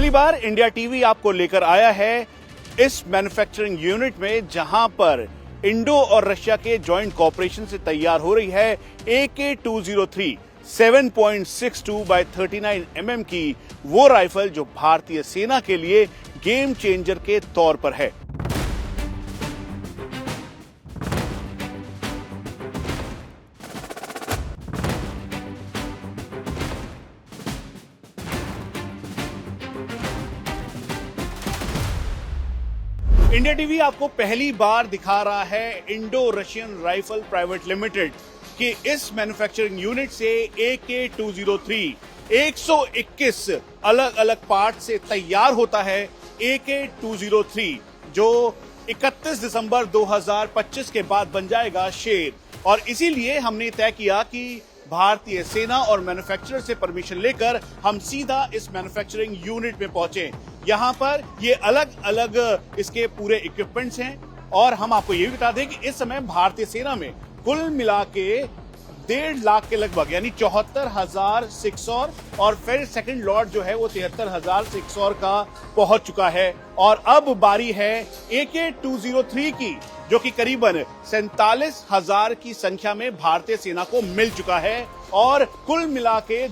पहली बार India TV आपको लेकर आया है इस मैन्युफैक्चरिंग यूनिट में, जहां पर इंडो और रशिया के जॉइंट कोऑपरेशन से तैयार हो रही है AK-203 7.62 by 39 mm की वो राइफल जो भारतीय सेना के लिए गेम चेंजर के तौर पर है। इंडिया टीवी आपको पहली बार दिखा रहा है Indo Russian rifle private limited की इस मैन्युफैक्चरिंग यूनिट से AK-203 121 अलग अलग पार्ट से तैयार होता है। AK-203 जो 31 दिसंबर 2025 के बाद बन जाएगा शेर, और इसीलिए हमने तय किया कि भारतीय सेना और मैन्युफैक्चरर से परमिशन लेकर हम सीधा इस मैन्युफैक्चरिंग यूनिट में पहुंचे। यहां पर ये अलग अलग इसके पूरे इक्विपमेंट्स हैं, और हम आपको ये भी बता दें कि इस समय भारतीय सेना में कुल मिला के 1.5 लाख के लगभग, यानी 74,600, और फिर सेकंड लॉट जो है वो 73,600 का पहुंच चुका है। और अब बारी है AK-203 की, जो कि करीबन 47,000 की संख्या में भारतीय सेना को मिल चुका है, और कुल मिला के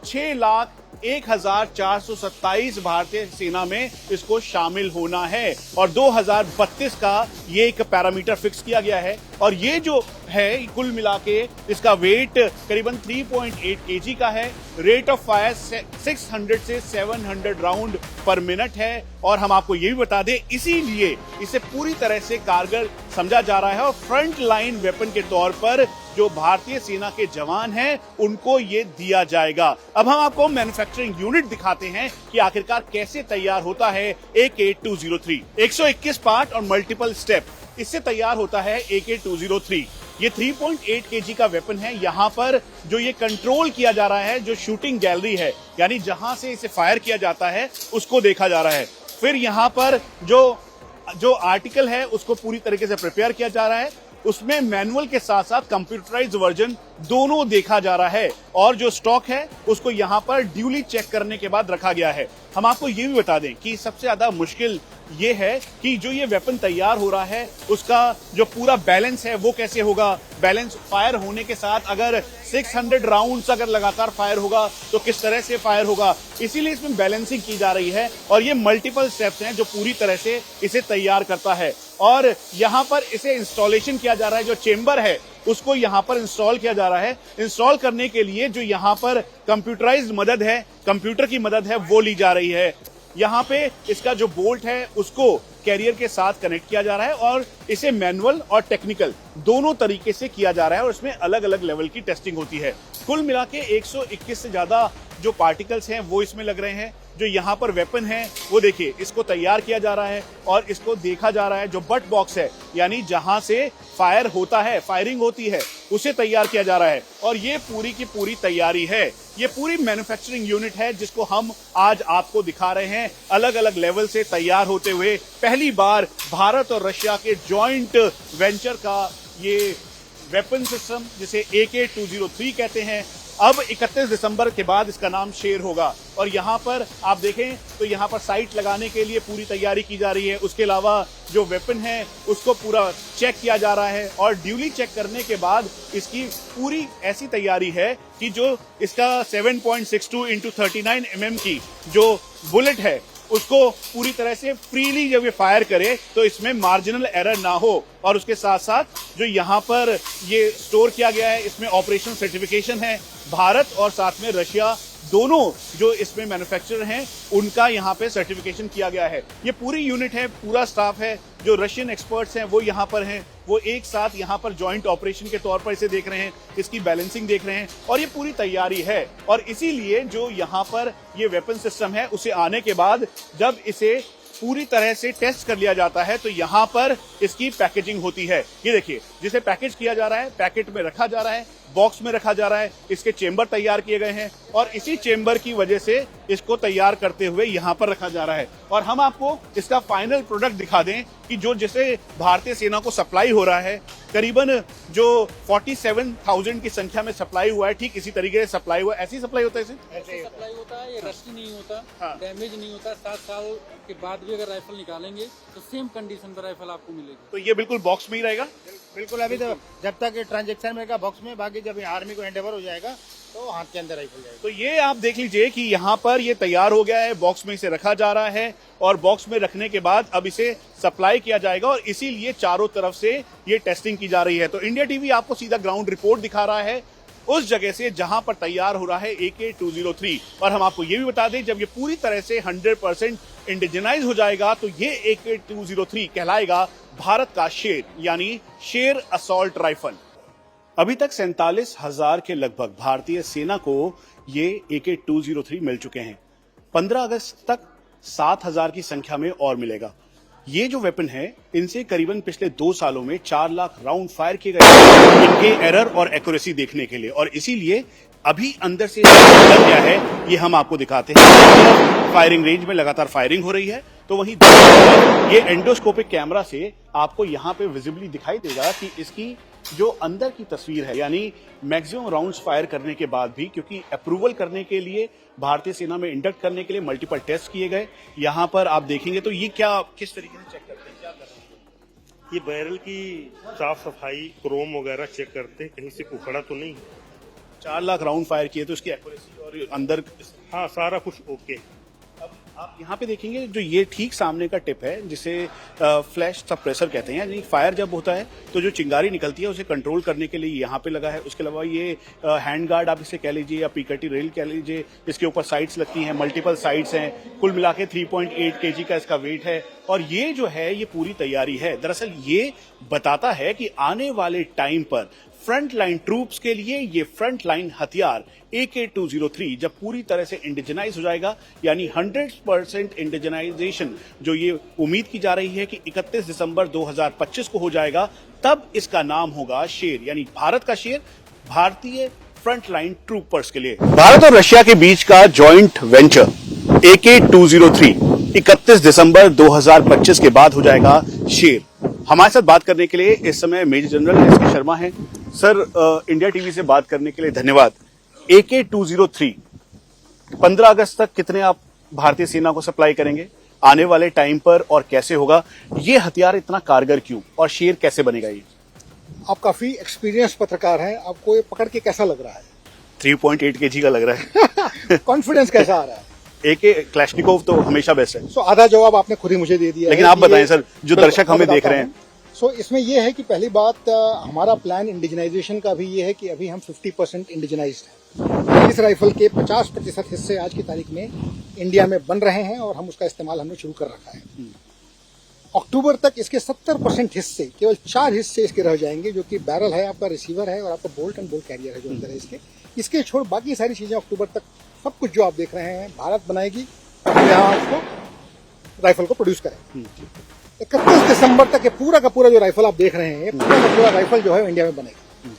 6,01,427 भारतीय सेना में इसको शामिल होना है, और 2032 का ये एक पैरामीटर फिक्स किया गया है। और ये जो है कुल मिला के इसका वेट करीबन 3.8 kg का है। रेट ऑफ फायर 600 से 700 राउंड पर मिनट है, और हम आपको ये भी बता दें इसीलिए इसे पूरी तरह से कारगर समझा जा रहा है, और फ्रंट लाइन वेपन के तौर पर जो भारतीय सेना के जवान हैं उनको ये दिया जाएगा। अब हम आपको मैन्युफैक्चरिंग यूनिट दिखाते हैं कि आखिरकार कैसे तैयार होता है AK-203। 121 पार्ट और मल्टीपल स्टेप इससे तैयार होता है AK-203। ये 3.8 kg का वेपन है। यहाँ पर जो ये कंट्रोल किया जा रहा है, जो शूटिंग गैलरी है, यानी जहां से इसे फायर किया जाता है उसको देखा जा रहा है। फिर यहाँ पर जो आर्टिकल है उसको पूरी तरीके से प्रिपेयर किया जा रहा है। उसमें मैनुअल के साथ साथ कंप्यूटराइज्ड वर्जन दोनों देखा जा रहा है, और जो स्टॉक है उसको यहाँ पर ड्यूली चेक करने के बाद रखा गया है। हम आपको ये भी बता दें कि सबसे ज्यादा मुश्किल ये है कि जो ये वेपन तैयार हो रहा है उसका जो पूरा बैलेंस है वो कैसे होगा। बैलेंस फायर होने के साथ अगर 600 राउंड्स अगर लगातार फायर होगा तो किस तरह से फायर होगा, इसीलिए इसमें बैलेंसिंग की जा रही है। और ये मल्टीपल स्टेप्स हैं जो पूरी तरह से इसे तैयार करता है। और यहाँ पर इसे इंस्टॉलेशन किया जा रहा है, जो चेंबर है उसको यहाँ पर इंस्टॉल किया जा रहा है। इंस्टॉल करने के लिए जो यहाँ पर कंप्यूटराइज्ड मदद है, कंप्यूटर की मदद है, वो ली जा रही है। यहाँ पे इसका जो बोल्ट है उसको कैरियर के साथ कनेक्ट किया जा रहा है, और इसे मैनुअल और टेक्निकल दोनों तरीके से किया जा रहा है, और इसमें अलग अलग लेवल की टेस्टिंग होती है। कुल मिला के 121 से ज्यादा जो पार्टिकल्स हैं वो इसमें लग रहे हैं। जो यहाँ पर वेपन है वो देखिए, इसको तैयार किया जा रहा है और इसको देखा जा रहा है। जो बट बॉक्स है, यानी जहां से फायर होता है, फायरिंग होती है, उसे तैयार किया जा रहा है। और ये पूरी की पूरी तैयारी है। ये पूरी मैन्युफैक्चरिंग यूनिट है जिसको हम आज आपको दिखा रहे हैं अलग अलग लेवल से तैयार होते हुए। पहली बार भारत और रशिया के जॉइंट वेंचर का ये वेपन सिस्टम, जिसे AK-203 कहते हैं, अब 31 दिसंबर के बाद इसका नाम शेर होगा। और यहाँ पर आप देखें तो यहाँ पर साइट लगाने के लिए पूरी तैयारी की जा रही है। उसके अलावा जो वेपन है उसको पूरा चेक किया जा रहा है, और ड्यूली चेक करने के बाद इसकी पूरी ऐसी तैयारी है कि जो इसका 7.62 × 39 mm की जो बुलेट है उसको पूरी तरह से फ्रीली जब ये फायर करे तो इसमें मार्जिनल एरर ना हो। और उसके साथ साथ जो यहाँ पर ये स्टोर किया गया है इसमें ऑपरेशन सर्टिफिकेशन है। भारत और साथ में रशिया दोनों जो इसमें मैन्युफैक्चरर हैं उनका यहाँ पे सर्टिफिकेशन किया गया है। ये पूरी यूनिट है, पूरा स्टाफ है, जो रशियन एक्सपर्ट्स हैं वो यहाँ पर हैं, वो एक साथ यहाँ पर जॉइंट ऑपरेशन के तौर पर इसे देख रहे हैं, इसकी बैलेंसिंग देख रहे हैं, और ये पूरी तैयारी है। और इसीलिए जो यहाँ पर ये वेपन सिस्टम है उसे आने के बाद जब इसे पूरी तरह से टेस्ट कर लिया जाता है तो यहाँ पर इसकी पैकेजिंग होती है। ये देखिए, जिसे पैकेज किया जा रहा है, पैकेट में रखा जा रहा है, बॉक्स में रखा जा रहा है, इसके चेंबर तैयार किए गए हैं और इसी चेंबर की वजह से इसको तैयार करते हुए यहां पर रखा जा रहा है। और हम आपको इसका फाइनल प्रोडक्ट दिखा दें कि जो जिसे भारतीय सेना को सप्लाई हो रहा है, करीबन जो 47,000 की संख्या में सप्लाई हुआ है, ठीक इसी तरीके से सप्लाई हुआ है। ऐसी सप्लाई होता है इसे? ऐसे सप्लाई होता है, ये रस्टी नहीं होता, डैमेज नहीं होता। 7 साल के बाद भी अगर राइफल निकालेंगे तो सेम कंडीशन पर राइफल आपको मिलेगी। तो ये बिल्कुल बॉक्स में ही रहेगा? बिल्कुल, अभी तो जब तक ट्रांजैक्शन में बॉक्स में, बाकी जब आर्मी को हैंडओवर हो जाएगा तो हाथ के अंदर राइफल जाएगा। तो ये आप देख लीजिए कि यहाँ पर ये तैयार हो गया है, बॉक्स में इसे रखा जा रहा है और बॉक्स में रखने के बाद अब इसे सप्लाई किया जाएगा और इसीलिए चारों तरफ से ये टेस्टिंग की जा रही है। तो इंडिया टीवी आपको सीधा ग्राउंड रिपोर्ट दिखा रहा है उस जगह से जहां पर तैयार हो रहा है AK-203। और हम आपको ये भी बता दें, जब ये पूरी तरह से 100% इंडिजनाइज हो जाएगा तो ये AK-203 कहलाएगा भारत का शेर, यानी शेर असॉल्ट राइफल। अभी तक 47,000 के लगभग भारतीय सेना को ये AK-203 मिल चुके हैं। 15 अगस्त तक 7,000 की संख्या में और मिलेगा। ये जो वेपन है, इनसे करीबन पिछले 2 सालों में 4 लाख राउंड फायर किए गए इनके एरर और एक्यूरेसी देखने के लिए, और इसीलिए अभी अंदर से लग गया है, ये हम आपको दिखाते हैं। फायरिंग रेंज में लगातार फायरिंग हो रही है, तो वहीं ये एंडोस्कोपिक कैमरा से आपको यहां पे विजिबली दिखाई देगा कि इसकी जो अंदर की तस्वीर है, यानी मैक्सिमम राउंड्स फायर करने के बाद भी, क्योंकि अप्रूवल करने के लिए भारतीय सेना में इंडक्ट करने के लिए मल्टीपल टेस्ट किए गए। यहां पर आप देखेंगे तो ये क्या किस तरीके से चेक करते हैं, क्या कर रहे हैं? ये बैरल की साफ सफाई, क्रोम वगैरह चेक करते हैं, कहीं से उखड़ा तो नहीं। 4 लाख राउंड फायर किए तो इसकी एक्यूरेसी और अंदर, हाँ, सारा कुछ ओके। अब आप यहाँ पे देखेंगे जो ये ठीक सामने का टिप है, जिसे फ्लैश सप्रेसर कहते हैं, यानी फायर जब होता है तो जो चिंगारी निकलती है उसे कंट्रोल करने के लिए यहाँ पे लगा है। उसके अलावा ये हैंड गार्ड आप इसे कह लीजिए या पीकटी रेल कह लीजिए, इसके ऊपर साइड्स लगती हैं, मल्टीपल साइड्स हैं। कुल मिला के 3.8 kg का इसका वेट है और ये जो है ये पूरी तैयारी है। दरअसल ये बताता है कि आने वाले टाइम पर फ्रंट लाइन ट्रूप्स के लिए ये फ्रंट लाइन हथियार AK-203 जब पूरी तरह से इंडिजनाइज हो जाएगा, यानी 100% इंडिजनाइजेशन जो ये उम्मीद की जा रही है कि 31 दिसंबर 2025 को हो जाएगा, तब इसका नाम होगा शेर, यानी भारत का शेर, भारतीय फ्रंट लाइन ट्रूपर्स के लिए। भारत और रशिया के बीच का जॉइंट वेंचर AK-203 31 दिसंबर 2025 के बाद हो जाएगा शेर। हमारे साथ बात करने के लिए इस समय मेजर जनरल SK शर्मा हैं। सर, इंडिया टीवी से बात करने के लिए धन्यवाद। AK-203 15 अगस्त तक कितने आप भारतीय सेना को सप्लाई करेंगे आने वाले टाइम पर, और कैसे होगा ये हथियार इतना कारगर क्यों, और शेर कैसे बनेगा ये? आप काफी एक्सपीरियंस पत्रकार हैं, आपको ये पकड़ के कैसा लग रहा है? 3.8 kg का लग रहा है। कॉन्फिडेंस कैसा आ रहा है? AK क्लैशनिकोव तो हमेशा बेस्ट है। सो आधा जवाब आपने खुद ही मुझे दे दिया, लेकिन आप बताएं सर, जो दर्शक हमें देख रहे हैं। सो इसमें यह है कि पहली बात, हमारा प्लान इंडिजनाइजेशन का भी ये है कि अभी हम 50% इंडिजनाइज्ड हैं। इस राइफल के 50% हिस्से आज की तारीख में इंडिया में बन रहे हैं और हम उसका इस्तेमाल हमने शुरू कर रखा है। अक्टूबर तक इसके 70% हिस्से, केवल 4 हिस्से इसके रह जाएंगे, जो कि बैरल है, आपका रिसीवर है और आपका बोल्ट एंड बोल्ट कैरियर है जो अंदर है इसके छोड़ बाकी सारी चीजें अक्टूबर तक सब कुछ जो आप देख रहे हैं भारत बनाएगी और हम यहाँ उसको राइफल को प्रोड्यूस करें। 31 दिसंबर तक ये पूरा का पूरा जो राइफल आप देख रहे हैं, ये पूरा का पूरा राइफल जो है इंडिया में बनेगा,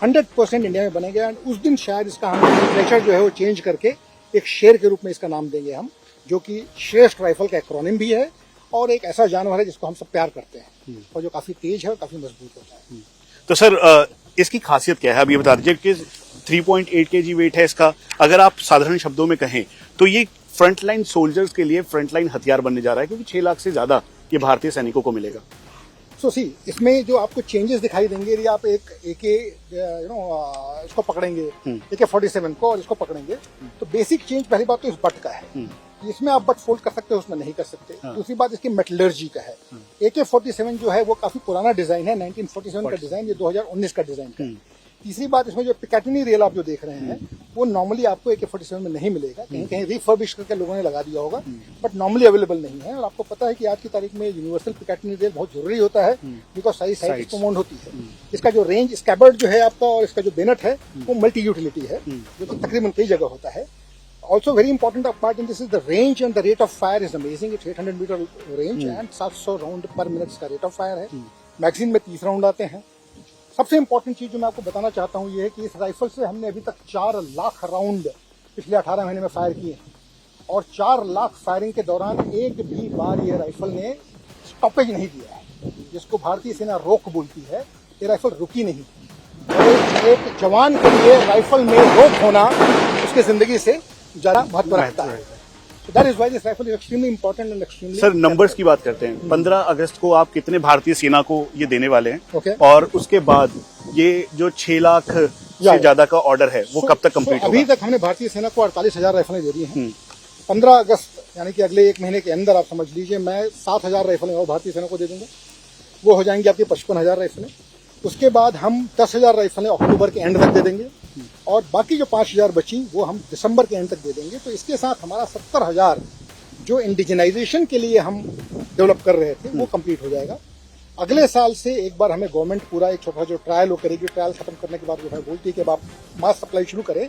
100% इंडिया में बनेगा। एंड उस दिन शायद इसका हम नोमेनक्लेचर जो है वो चेंज करके एक शेर के रूप में इसका नाम देंगे हम, जो कि श्रेष्ठ राइफल का एक्रोनिम भी है और एक ऐसा जानवर है जिसको हम सब प्यार करते हैं और जो काफी तेज है और काफी मजबूत होता है। तो सर, इसकी खासियत क्या है, अब ये बता दीजिए कि 3.8 kg वेट है इसका। अगर आप साधारण शब्दों में कहें तो ये फ्रंटलाइन सोल्जर्स के लिए फ्रंटलाइन हथियार बनने जा रहा है, क्योंकि 6 लाख से ज्यादा ये भारतीय सैनिकों को मिलेगा। इसमें जो आपको चेंजेस दिखाई देंगे, यदि आप एक इसको पकड़ेंगे, AK-47 को, और इसको पकड़ेंगे, तो बेसिक चेंज पहली बात तो इस बट का है। इसमें आप बट फोल्ड कर सकते हो, उसमें नहीं कर सकते। दूसरी बात इसकी मेटलर्जी का है। AK-47 जो है वो काफी पुराना डिजाइन है, 1947 का डिजाइन, ये 2019 का डिजाइन है। तीसरी बात, इसमें जो पिकेटिनी रेल आप जो देख रहे हैं वो नॉर्मली आपको AK-47 में नहीं मिलेगा, कहीं कहीं रिफर्बिश करके लोगों ने लगा दिया होगा, बट नॉर्मली अवेलेबल नहीं है। और आपको पता है कि आज की तारीख में यूनिवर्सल पिकेटिनी रेल बहुत जरूरी होता है, बिकॉज सारी साइड इसको माउंट होती है। इसका जो रेंज स्कैबर्ड जो है आपका और इसका जो बेनट है वो मल्टी यूटिलिटी है, जो कि तकरीबन कई जगह होता है। Also very important part in this is the range and the rate of fire is amazing. It's 800 meter range and 700 round per minute का rate of fire है। मैगजीन में 30 राउंड आते हैं। सबसे इंपॉर्टेंट चीज जो मैं आपको बताना चाहता हूं ये है कि इस राइफल से हमने अभी तक 4 लाख राउंड पिछले 18 महीने में फायर किए हैं और 4 लाख फायरिंग के दौरान एक भी बार ये राइफल ने स्टॉपेज नहीं दिया है, जिसको भारतीय सेना रोक बोलती है। ये राइफल रुकी नहीं। और एक जवान के लिए राइफल में रोक होना उसकी जिंदगी से ज्यादा महत्व रखता है। That is why this rifle is extremely important and extremely. Sir, numbers की बात करते हैं। 15 अगस्त को आप कितने भारतीय सेना को ये देने वाले हैं? Okay. और उसके बाद ये जो 6 लाख से ज्यादा का ऑर्डर है वो कब तक कंप्लीट होगा? अभी तक हमने भारतीय सेना को 48,000 राइफलें दे दी हैं। 15 अगस्त यानी कि अगले 1 महीने के अंदर आप समझ लीजिए मैं 7,000 राइफलें और भारतीय सेना को दे दूंगा। वो हो जाएंगी आपकी 55,000 राइफलें। उसके बाद हम 10,000 राइफलें अक्टूबर के एंड तक दे देंगे और बाकी जो 5,000 बची वो हम दिसंबर के एंड तक दे देंगे। तो इसके साथ हमारा 70,000 जो इंडिजिनाइजेशन के लिए हम डेवलप कर रहे थे वो कंप्लीट हो जाएगा। अगले साल से एक बार हमें गवर्नमेंट पूरा एक छोटा जो ट्रायल वो करेगी। ट्रायल खत्म करने के बाद जो है बोलती है कि अब आप मास सप्लाई शुरू करें।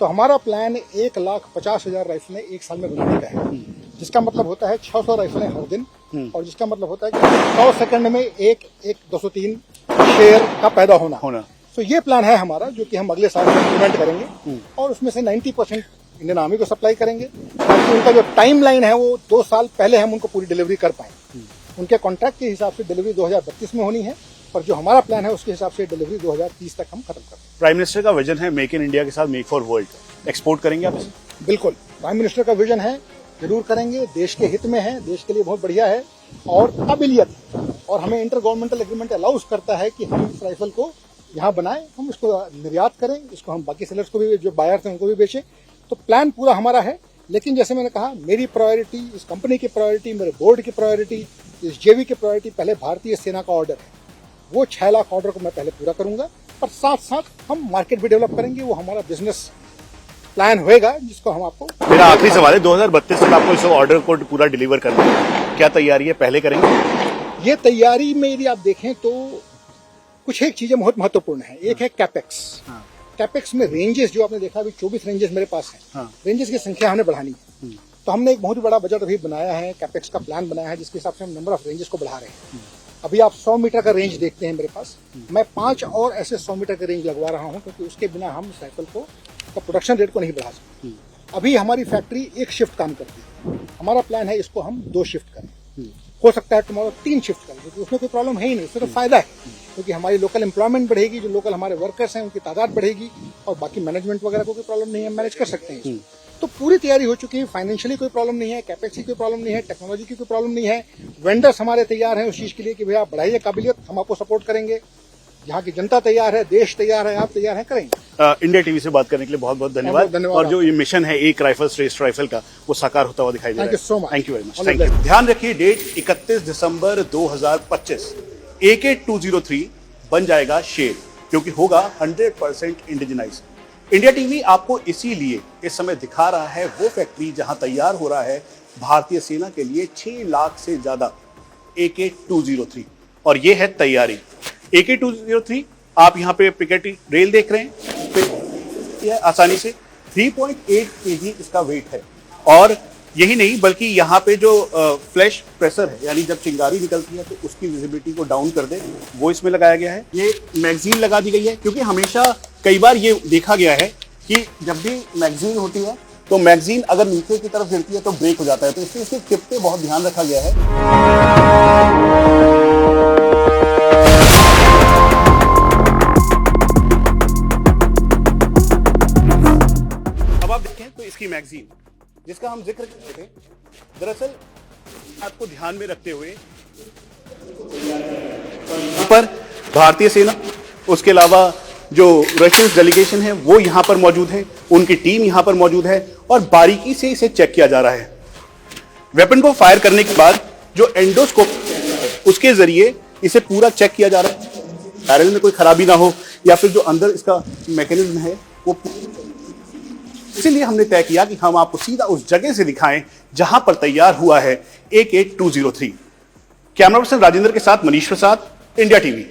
तो हमारा प्लान 1,50,000 राइफलें एक साल में बनाने का है, जिसका मतलब होता है 600 राइफलें हर दिन और जिसका मतलब होता है कि 100 सेकंड में एक 203 शेयर का पैदा होना। तो ये प्लान है हमारा जो कि हम अगले साल में इम्प्लीमेंट करेंगे और उसमें से 90% इंडियन आर्मी को सप्लाई करेंगे ताकि उनका जो टाइम लाइन है वो 2 साल पहले हम उनको पूरी डिलीवरी कर पाएं। उनके कॉन्ट्रैक्ट के हिसाब से डिलीवरी 2032 में होनी है, पर जो हमारा प्लान है उसके हिसाब से डिलीवरी 2030 तक हम खत्म करें। प्राइम मिनिस्टर का विजन है मेक इन इंडिया के साथ मेक फॉर वर्ल्ड। एक्सपोर्ट करेंगे आप इसे? बिल्कुल, प्राइम मिनिस्टर का विजन है, जरूर करेंगे। देश के हित में है, देश के लिए बहुत बढ़िया है और काबिलियत, और हमें इंटर गवर्नमेंटल एग्रीमेंट अलाउज करता है कि हम इस राइफल को यहाँ बनाएं, हम इसको निर्यात करें, इसको हम बाकी सेलर्स को भी, जो बायर्स हैं उनको भी बेचें। तो प्लान पूरा हमारा है। लेकिन जैसे मैंने कहा, मेरी प्रायोरिटी, इस कंपनी की प्रायोरिटी, मेरे बोर्ड की प्रायोरिटी, इस जेवी की प्रायोरिटी पहले भारतीय सेना का ऑर्डर है। वो 6 लाख ऑर्डर को मैं पहले पूरा करूंगा, पर साथ साथ हम मार्केट भी डेवलप करेंगे। वो हमारा बिजनेस प्लान होएगा जिसको हम आपको। मेरा आखिरी सवाल है, 2032 तक आपको इस ऑर्डर को पूरा डिलीवर करना है, क्या तैयारी है? पहले करेंगे? ये तैयारी में यदि आप देखें तो कुछ एक चीजें बहुत महत्वपूर्ण है। एक है कैपेक्स। कैपेक्स में रेंजेस जो आपने देखा, अभी 24 रेंजेस मेरे पास हैं। रेंजेस की संख्या हमने बढ़ानी है। तो हमने एक बहुत ही बड़ा बजट अभी बनाया है, कैपेक्स का प्लान बनाया है, जिसके हिसाब से हम नंबर ऑफ रेंजेस को बढ़ा रहे हैं। अभी आप 100 मीटर का रेंज देखते हैं मेरे पास, मैं 5 और ऐसे 100 मीटर का रेंज लगवा रहा हूं, क्योंकि उसके बिना हम साइकिल को प्रोडक्शन रेट को नहीं बढ़ा सकते। अभी हमारी फैक्ट्री एक शिफ्ट काम करती है, हमारा प्लान है इसको हम 2 शिफ्ट करें। हो सकता है टुमारो 3 शिफ्ट करें, क्योंकि उसमें कोई प्रॉब्लम है ही नहीं, उससे तो फायदा है, क्योंकि हमारी लोकल एम्प्लॉयमेंट बढ़ेगी, जो लोकल हमारे वर्कर्स हैं उनकी तादाद बढ़ेगी और बाकी मैनेजमेंट वगैरह को कोई प्रॉब्लम नहीं है, मैनेज कर सकते हैं। तो पूरी तैयारी हो चुकी है, फाइनेंशियली कोई प्रॉब्लम नहीं है, कैपेक्स की कोई प्रॉब्लम नहीं है, टेक्नोलॉजी की कोई प्रॉब्लम नहीं है। वेंडर्स हमारे तैयार हैं उस चीज के लिए कि भैया आप बढ़ाइए काबिलियत, हम आपको सपोर्ट करेंगे। यहाँ की जनता तैयार है, देश तैयार है, आप तैयार हैं, करेंगे। इंडिया टीवी से बात करने के लिए बहुत बहुत धन्यवाद। और जो ये मिशन है एक राइफल श्रेष्ठ राइफल का, वो साकार होता हुआ दिखाई दे रहा है। Thank you so much. Thank you very much. Thank you. ध्यान रखिए, डेट 31 दिसंबर 2025। AK-203 बन जाएगा शेर, क्योंकि होगा 100% इंडिजिनाइज। इंडिया टीवी आपको इसीलिए इस समय दिखा रहा है वो फैक्ट्री जहां तैयार हो रहा है भारतीय सेना के लिए 6 लाख से ज्यादा AK-203, और ये है तैयारी। AK-203 आप यहाँ पे पिकेट रेल देख रहे हैं, तो यह आसानी से 3.8 kg इसका वेट है। और यही नहीं, बल्कि यहाँ पे जो फ्लैश प्रेशर है, यानी जब चिंगारी निकलती है तो उसकी विजिबिलिटी को डाउन कर दे, वो इसमें लगाया गया है। ये मैगजीन लगा दी गई है, क्योंकि हमेशा कई बार ये देखा गया है कि जब भी मैगजीन होती है तो मैगजीन अगर नीचे की तरफ गिरती है तो ब्रेक हो जाता है, तो इसलिए इसके टिप पे बहुत ध्यान रखा गया है। अब आप देखें तो इसकी मैगजीन जिसका हम जिक्र कर रहे थे, दरअसल आपको ध्यान में रखते हुए पर भारतीय सेना, उसके अलावा जो रशियन डेलीगेशन है वो यहां पर मौजूद है, उनकी टीम यहां पर मौजूद है और बारीकी से इसे चेक किया जा रहा है। वेपन को फायर करने के बाद जो एंडोस्कोप, उसके जरिए इसे पूरा चेक किया जा रहा है, बैरल में कोई खराबी ना हो या फिर जो अंदर इसका मैकेनिज्म है वो। इसीलिए हमने तय किया कि हम आपको सीधा उस जगह से दिखाएं जहां पर तैयार हुआ है AK-203। कैमरा पर्सन राजेंद्र के साथ मनीष प्रसाद, इंडिया टीवी।